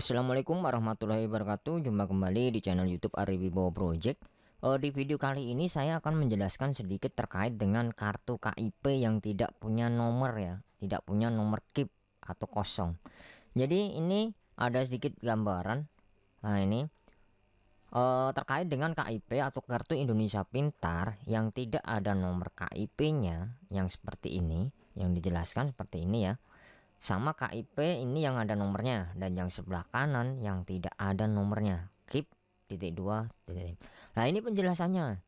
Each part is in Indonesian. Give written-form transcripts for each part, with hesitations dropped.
Assalamualaikum warahmatullahi wabarakatuh. Jumpa kembali di channel YouTube Ari Wibowo Project. Di video kali ini saya akan menjelaskan sedikit terkait dengan kartu KIP yang tidak punya nomor ya, tidak punya nomor KIP atau kosong. Jadi ini ada sedikit gambaran. Nah ini terkait dengan KIP atau Kartu Indonesia Pintar yang tidak ada nomor KIP-nya yang seperti ini, yang dijelaskan seperti ini ya. Sama KIP ini yang ada nomornya, dan yang sebelah kanan yang tidak ada nomornya, KIP titik dua titik. Nah ini penjelasannya.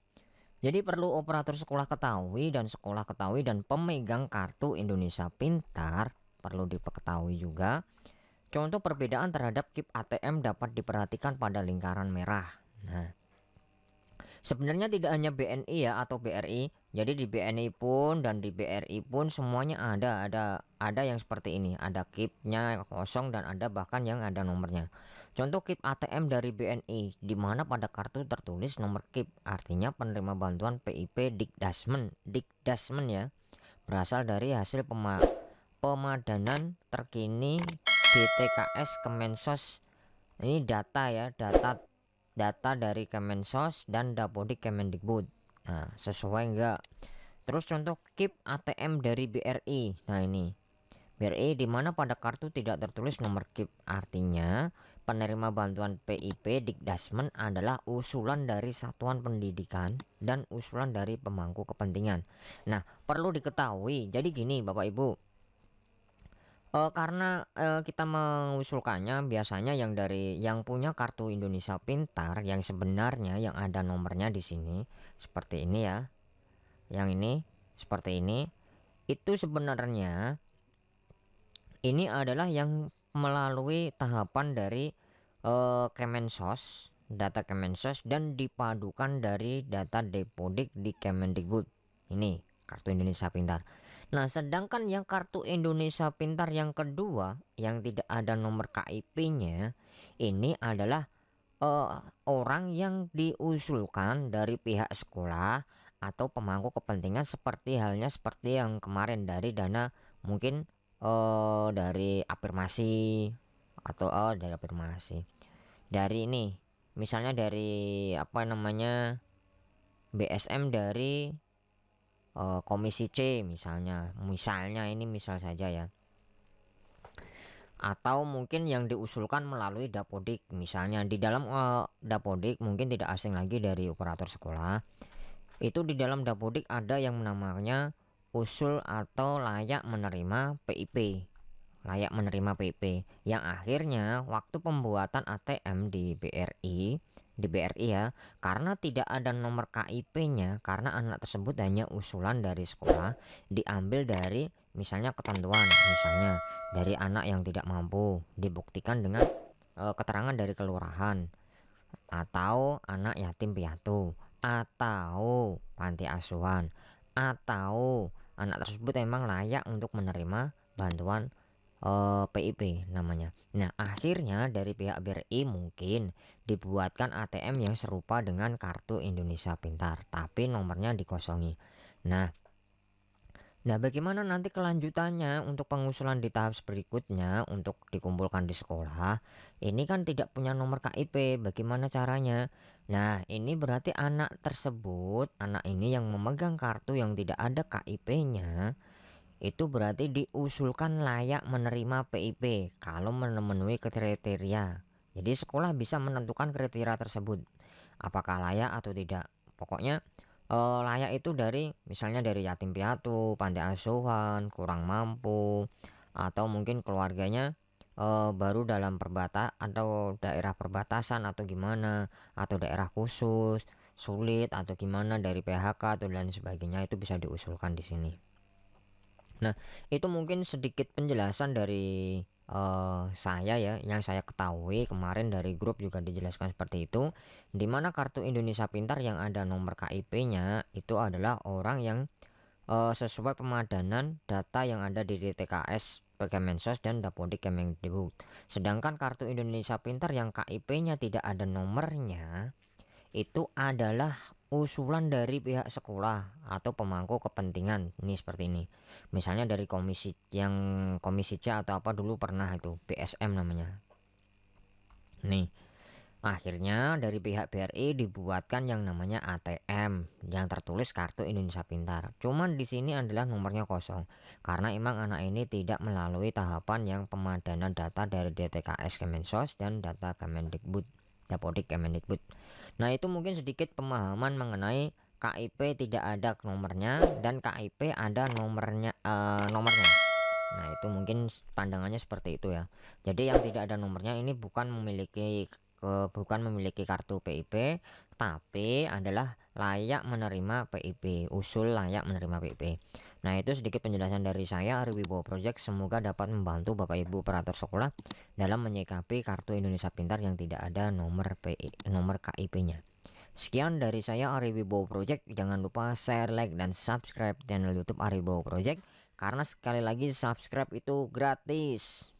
Jadi perlu operator sekolah ketahui dan pemegang kartu Indonesia Pintar perlu diketahui juga. Contoh perbedaan terhadap KIP ATM dapat diperhatikan pada lingkaran merah. Nah, sebenarnya tidak hanya BNI ya atau BRI. Jadi di BNI pun dan di BRI pun semuanya ada yang seperti ini. Ada KIP-nya kosong dan ada bahkan yang ada nomornya. Contoh KIP ATM dari BNI di mana pada kartu tertulis nomor KIP, artinya penerima bantuan PIP Dikdasmen. Dikdasmen ya. Berasal dari hasil pemadanan terkini DTKS Kemensos. Ini data ya, data dari Kemensos dan Dapodik Kemendikbud. Nah, sesuai enggak? Terus contoh KIP ATM dari BRI. Nah, ini BRI di mana pada kartu tidak tertulis nomor KIP. Artinya, penerima bantuan PIP Dikdasmen adalah usulan dari satuan pendidikan dan usulan dari pemangku kepentingan. Nah, perlu diketahui. Jadi gini, Bapak Ibu, karena kita mengusulkannya biasanya yang punya kartu Indonesia Pintar yang sebenarnya yang ada nomornya di sini seperti ini ya. Yang ini seperti ini. Itu sebenarnya ini adalah yang melalui tahapan dari Kemensos, data Kemensos dan dipadukan dari data Depodik di Kemendikbud. Ini kartu Indonesia Pintar. Nah, sedangkan yang kartu Indonesia Pintar yang kedua yang tidak ada nomor KIP-nya ini adalah orang yang diusulkan dari pihak sekolah atau pemangku kepentingan seperti yang kemarin dari dana mungkin dari afirmasi atau dari afirmasi dari ini misalnya dari apa namanya BSM dari komisi C misalnya ini misal saja ya, atau mungkin yang diusulkan melalui Dapodik. Misalnya di dalam Dapodik mungkin tidak asing lagi dari operator sekolah. Itu di dalam Dapodik ada yang namanya usul atau layak menerima PIP. Layak menerima PIP yang akhirnya waktu pembuatan ATM di BRI ya, karena tidak ada nomor KIP-nya karena anak tersebut hanya usulan dari sekolah, diambil dari misalnya ketentuan, misalnya dari anak yang tidak mampu dibuktikan dengan keterangan dari kelurahan, atau anak yatim piatu, atau panti asuhan, atau anak tersebut memang layak untuk menerima bantuan PIP namanya. Nah, akhirnya dari pihak BRI mungkin dibuatkan ATM yang serupa dengan kartu Indonesia Pintar, tapi nomornya dikosongi. Nah, bagaimana nanti kelanjutannya untuk pengusulan di tahap berikutnya untuk dikumpulkan di sekolah? Ini kan tidak punya nomor KIP, bagaimana caranya? Nah, ini berarti anak tersebut, anak ini yang memegang kartu yang tidak ada KIP-nya, itu berarti diusulkan layak menerima PIP kalau memenuhi kriteria. Jadi sekolah bisa menentukan kriteria tersebut, apakah layak atau tidak. Pokoknya layak itu dari misalnya dari yatim piatu, panti asuhan, kurang mampu, atau mungkin keluarganya baru dalam atau daerah perbatasan atau gimana, atau daerah khusus, sulit atau gimana dari PHK atau dan sebagainya, itu bisa diusulkan di sini. Nah, itu mungkin sedikit penjelasan dari saya ya, yang saya ketahui kemarin dari grup juga dijelaskan seperti itu, dimana kartu Indonesia Pintar yang ada nomor KIP-nya itu adalah orang yang sesuai pemadanan data yang ada di DTKS Kemensos dan Dapodik Kemendikbud. Sedangkan kartu Indonesia Pintar yang KIP-nya tidak ada nomornya itu adalah usulan dari pihak sekolah atau pemangku kepentingan. Ini seperti ini. Misalnya dari komisi C atau apa dulu pernah itu BSM namanya. Nih, akhirnya dari pihak BRI dibuatkan yang namanya ATM yang tertulis Kartu Indonesia Pintar. Cuman di sini adalah nomornya kosong karena emang anak ini tidak melalui tahapan yang pemadanan data dari DTKS Kemensos dan data Kemendikbud, Dapodik Kemendikbud. Nah, itu mungkin sedikit pemahaman mengenai KIP tidak ada nomornya dan KIP ada nomornya. Nah, itu mungkin pandangannya seperti itu ya. Jadi yang tidak ada nomornya ini bukan memiliki kartu PIP, tapi adalah layak menerima PIP, usul layak menerima PIP. Nah, itu sedikit penjelasan dari saya Ari Wibowo Project. Semoga dapat membantu Bapak Ibu operator sekolah dalam menyikapi kartu Indonesia Pintar yang tidak ada nomor KIP-nya. Sekian dari saya Ari Wibowo Project. Jangan lupa share, like, dan subscribe channel YouTube Ari Wibowo Project karena sekali lagi subscribe itu gratis.